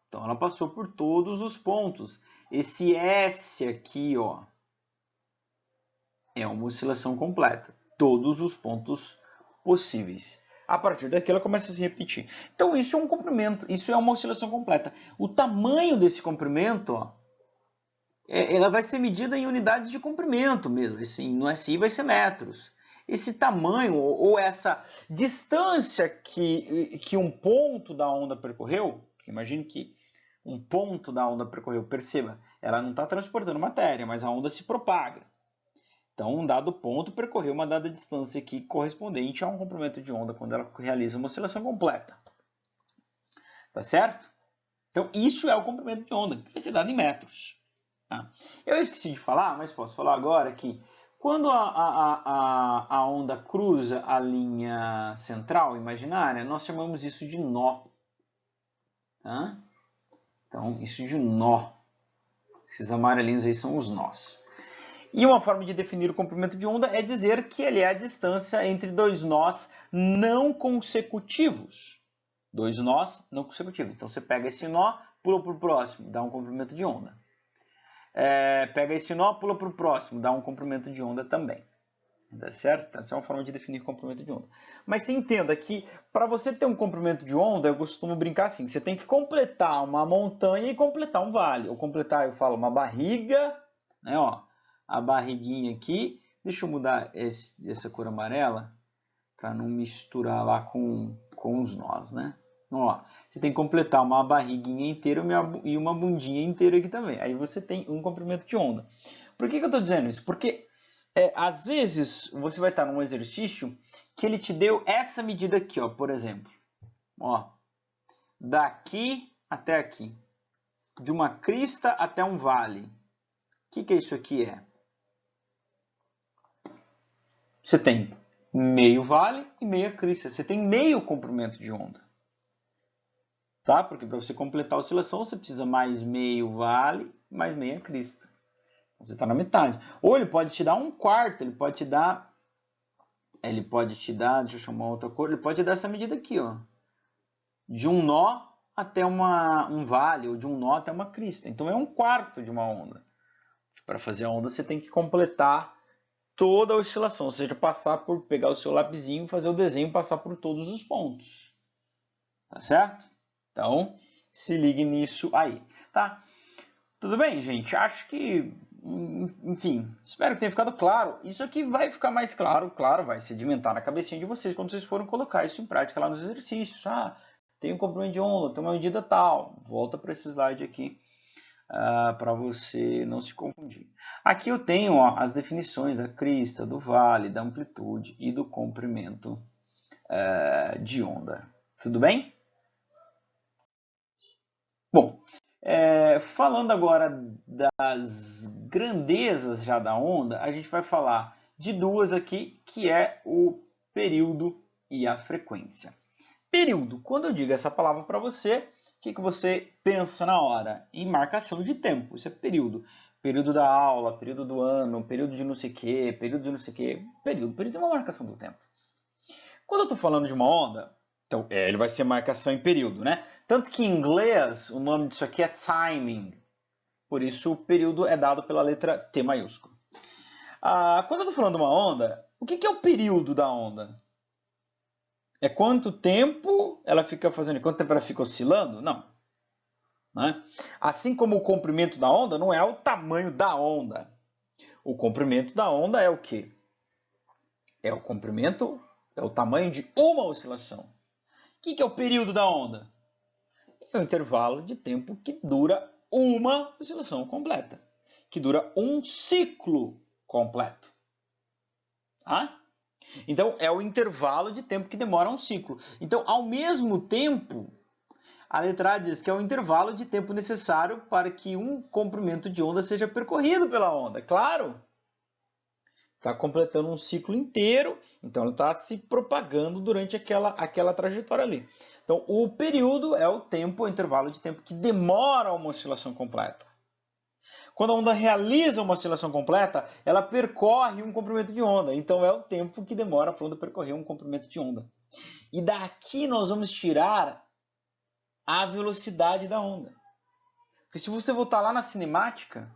Então ela passou por todos os pontos. Esse S aqui, ó, é uma oscilação completa. Todos os pontos possíveis. A partir daqui ela começa a se repetir. Então isso é um comprimento, isso é uma oscilação completa. O tamanho desse comprimento, ó, ela vai ser medida em unidades de comprimento mesmo. Assim, no SI vai ser metros. Esse tamanho ou essa distância que um ponto da onda percorreu, imagine que um ponto da onda percorreu, perceba, ela não está transportando matéria, mas a onda se propaga. Então, um dado ponto percorreu uma dada distância aqui correspondente a um comprimento de onda quando ela realiza uma oscilação completa. Tá certo? Então, isso é o comprimento de onda, que vai ser dado em metros. Tá? Eu esqueci de falar, mas posso falar agora que quando a onda cruza a linha central imaginária, nós chamamos isso de nó. Tá? Então, isso de nó. Esses amarelinhos aí são os nós. E uma forma de definir o comprimento de onda é dizer que ele é a distância entre dois nós não consecutivos. Dois nós não consecutivos. Então você pega esse nó, pula para o próximo, dá um comprimento de onda. Pega esse nó, pula para o próximo, dá um comprimento de onda também. Tá certo? Essa é uma forma de definir comprimento de onda. Mas você entenda que para você ter um comprimento de onda, eu costumo brincar assim, você tem que completar uma montanha e completar um vale. Ou completar, eu falo, uma barriga, né, ó, a barriguinha aqui. Deixa eu mudar essa cor amarela para não misturar lá com os nós, né? Então, ó, você tem que completar uma barriguinha inteira e uma bundinha inteira aqui também. Aí você tem um comprimento de onda. Por que eu estou dizendo isso? Porque às vezes você vai estar num exercício que ele te deu essa medida aqui, ó, por exemplo. Ó, daqui até aqui. De uma crista até um vale. O que isso aqui é? Você tem meio vale e meia crista. Você tem meio comprimento de onda. Tá? Porque para você completar a oscilação, você precisa mais meio vale, mais meia crista. Você está na metade. Ou ele pode te dar um quarto, ele pode te dar, deixa eu chamar outra cor, ele pode te dar essa medida aqui, ó. De um nó até um vale, ou de um nó até uma crista. Então é um quarto de uma onda. Para fazer a onda, você tem que completar toda a oscilação, ou seja, pegar o seu lapisinho, fazer o desenho, passar por todos os pontos. Tá certo? Então, se ligue nisso aí, tá? Tudo bem, gente? Acho que, enfim, espero que tenha ficado claro. Isso aqui vai ficar mais claro, vai sedimentar na cabecinha de vocês quando vocês forem colocar isso em prática lá nos exercícios. Tem um comprimento de onda, tem uma medida tal. Volta para esse slide aqui para você não se confundir. Aqui eu tenho as definições da crista, do vale, da amplitude e do comprimento de onda. Tudo bem? Bom, falando agora das grandezas já da onda, a gente vai falar de duas aqui, que é o período e a frequência. Período, quando eu digo essa palavra para você, o que você pensa na hora? Em marcação de tempo, isso é período. Período da aula, período do ano, período de não sei o quê, período de não sei o quê. Período é uma marcação do tempo. Quando eu estou falando de uma onda, então, ele vai ser marcação em período, né? Tanto que em inglês o nome disso aqui é timing. Por isso o período é dado pela letra T maiúsculo. Quando eu estou falando de uma onda, o que é o período da onda? É quanto tempo ela fica fazendo? Quanto tempo ela fica oscilando? Não. Né? Assim como o comprimento da onda não é o tamanho da onda. O comprimento da onda é o quê? É o comprimento, é o tamanho de uma oscilação. O que é o período da onda? É o intervalo de tempo que dura uma oscilação completa, que dura um ciclo completo. Tá? Então, é o intervalo de tempo que demora um ciclo. Então, ao mesmo tempo, a letra A diz que é o intervalo de tempo necessário para que um comprimento de onda seja percorrido pela onda. Claro! Está completando um ciclo inteiro, então ela está se propagando durante aquela trajetória ali. Então, o período é o tempo, o intervalo de tempo que demora uma oscilação completa. Quando a onda realiza uma oscilação completa, ela percorre um comprimento de onda. Então, é o tempo que demora para a onda percorrer um comprimento de onda. E daqui nós vamos tirar a velocidade da onda. Porque se você voltar lá na cinemática,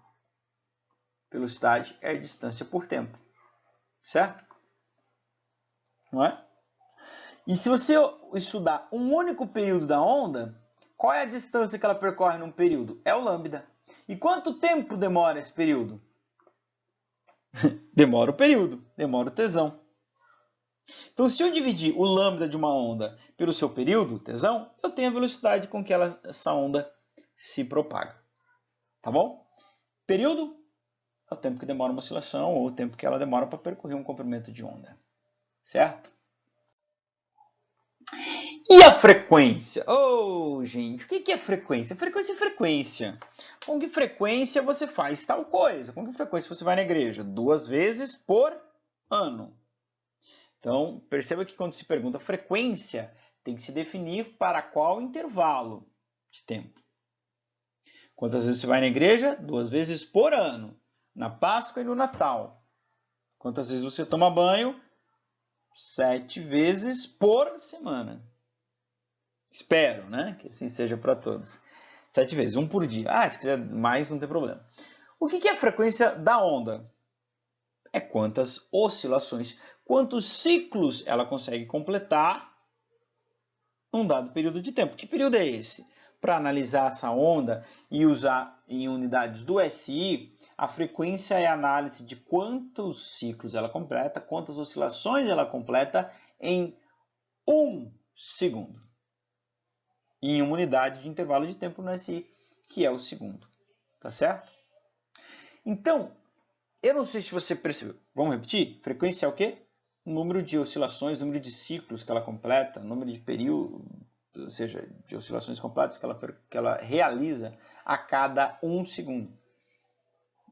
velocidade é a distância por tempo. Certo? Não é? E se você estudar um único período da onda, qual é a distância que ela percorre num período? É o lambda. E quanto tempo demora esse período? Demora o período, demora o tesão. Então, se eu dividir o lambda de uma onda pelo seu período, tesão, eu tenho a velocidade com que essa onda se propaga. Tá bom? Período é o tempo que demora uma oscilação ou o tempo que ela demora para percorrer um comprimento de onda. Certo? E a frequência? Oh, gente, o que é frequência? Frequência é frequência. Com que frequência você faz tal coisa? Com que frequência você vai na igreja? 2 vezes por ano. Então, perceba que quando se pergunta frequência, tem que se definir para qual intervalo de tempo. Quantas vezes você vai na igreja? 2 vezes por ano. na Páscoa e no Natal. Quantas vezes você toma banho? 7 vezes por semana. Espero, né? Que assim seja para todos. 7 vezes, 1 por dia. Ah, se quiser mais, não tem problema. O que é a frequência da onda? É quantas oscilações, quantos ciclos ela consegue completar num dado período de tempo. Que período é esse? Para analisar essa onda e usar em unidades do SI, a frequência é a análise de quantos ciclos ela completa, quantas oscilações ela completa em 1 segundo. Em uma unidade de intervalo de tempo no SI, que é o segundo. Tá certo? Então, eu não sei se você percebeu. Vamos repetir? Frequência é o quê? O número de oscilações, número de ciclos que ela completa, número de período, ou seja, de oscilações completas que ela realiza a cada 1 segundo.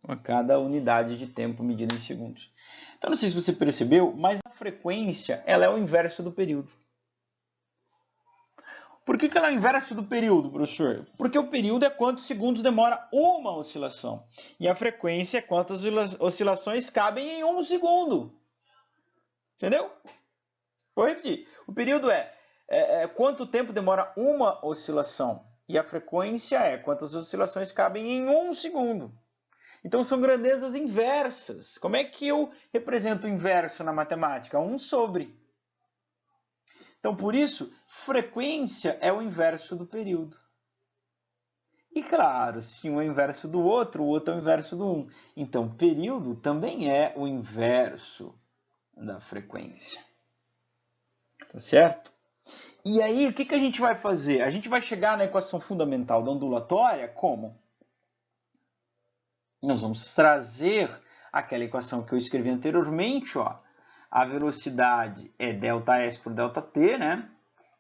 A cada unidade de tempo medida em segundos. Então, não sei se você percebeu, mas a frequência ela é o inverso do período. Por que ela é o inverso do período, professor? Porque o período é quantos segundos demora uma oscilação. E a frequência é quantas oscilações cabem em 1 segundo. Entendeu? Vou repetir. O período é quanto tempo demora uma oscilação. E a frequência é quantas oscilações cabem em 1 segundo. Então são grandezas inversas. Como é que eu represento o inverso na matemática? 1 sobre. Então, por isso, frequência é o inverso do período. E claro, se um é o inverso do outro, o outro é o inverso do 1. Então, período também é o inverso da frequência. Tá certo? E aí, o que a gente vai fazer? A gente vai chegar na equação fundamental da ondulatória como? Nós vamos trazer aquela equação que eu escrevi anteriormente, ó. A velocidade é ΔS por ΔT, né?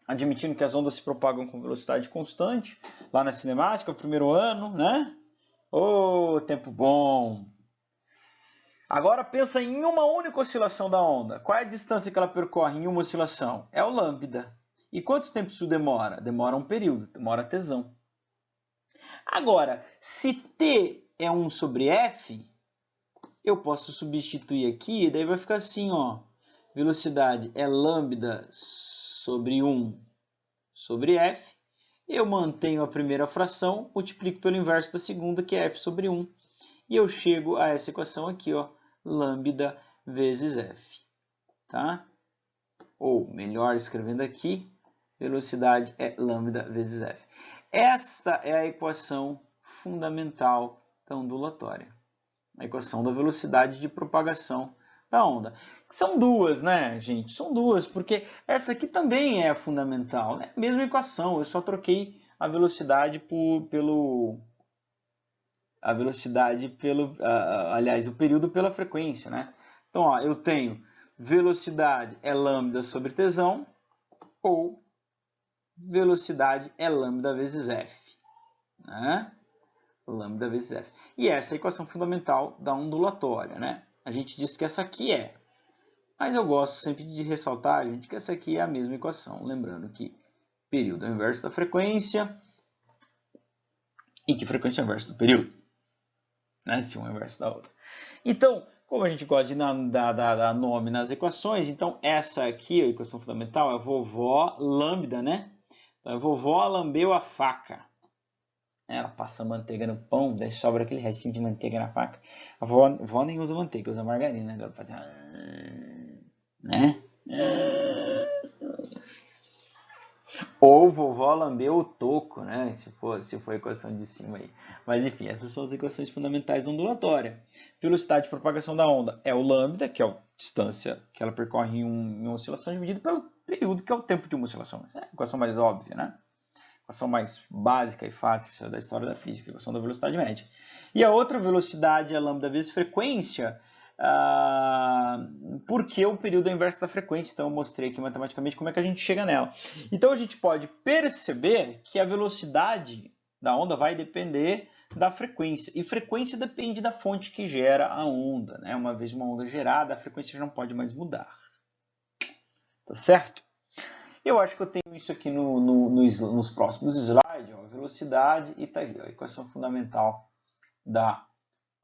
Admitindo que as ondas se propagam com velocidade constante, lá na cinemática, o primeiro ano, né? Ô, tempo bom! Agora pensa em uma única oscilação da onda. Qual é a distância que ela percorre em uma oscilação? É o lambda. E quanto tempo isso demora? Demora um período, demora Tzão. Agora, se T é 1 sobre F, eu posso substituir aqui, e daí vai ficar assim, ó. Velocidade é lambda sobre 1 sobre F. Eu mantenho a primeira fração, multiplico pelo inverso da segunda, que é F sobre 1. E eu chego a essa equação aqui, ó, lambda vezes F. Tá? Ou, melhor escrevendo aqui, velocidade é lambda vezes F. Esta é a equação fundamental da ondulatória. A equação da velocidade de propagação da onda. São duas, né, gente? São duas, porque essa aqui também é fundamental, né? Mesma equação, eu só troquei a velocidade aliás, o período pela frequência, né? Então, ó, eu tenho velocidade é lambda sobre Tzão, ou velocidade é lambda vezes F, né? Lambda vezes F. E essa é a equação fundamental da ondulatória, né? A gente diz que essa aqui é. Mas eu gosto sempre de ressaltar, gente, que essa aqui é a mesma equação. Lembrando que período é o inverso da frequência e que frequência é o inverso do período. Né? Se um é o inverso da outra. Então, como a gente gosta de dar nome nas equações, então essa aqui, a equação fundamental, é a vovó lambda, né? Então, a vovó lambeu a faca. Ela passa manteiga no pão, daí sobra aquele restinho de manteiga na faca. A vovó nem usa manteiga, usa margarina. Ela faz né? Ou vovó lambeu o toco, né? Se for a equação de cima aí. Mas enfim, essas são as equações fundamentais da ondulatória. Velocidade de propagação da onda é o lambda, que é a distância que ela percorre em uma oscilação, dividido pelo período, que é o tempo de uma oscilação. Essa é a equação mais óbvia, né? Equação mais básica e fácil da história da física, a equação da velocidade média. E a outra velocidade é lambda vezes frequência, porque o período é o inverso da frequência. Então eu mostrei aqui matematicamente como é que a gente chega nela. Então a gente pode perceber que a velocidade da onda vai depender da frequência. E frequência depende da fonte que gera a onda, né? Uma vez uma onda gerada, a frequência já não pode mais mudar. Tá certo? Eu acho que eu tenho isso aqui nos próximos slides, ó, velocidade, e tá aqui, ó, a equação fundamental da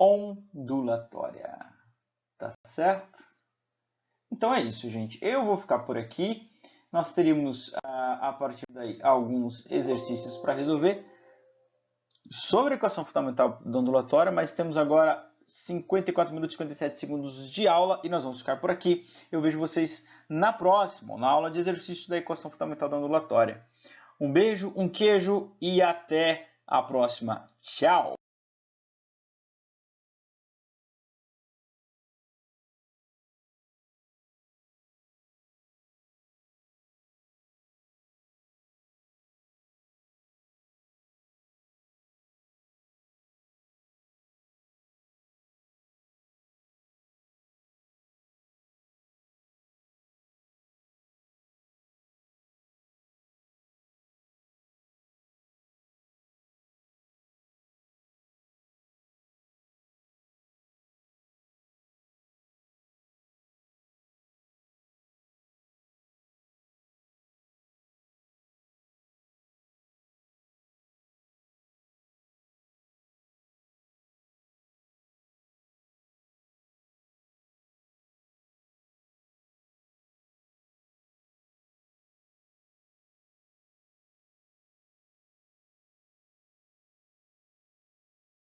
ondulatória. Tá certo? Então é isso, gente. Eu vou ficar por aqui. Nós teríamos, a partir daí, alguns exercícios para resolver sobre a equação fundamental da ondulatória, mas temos agora 54 minutos e 57 segundos de aula e nós vamos ficar por aqui. Eu vejo vocês na próxima, na aula de exercícios da equação fundamental da ondulatória. Um beijo, um queijo e até a próxima. Tchau!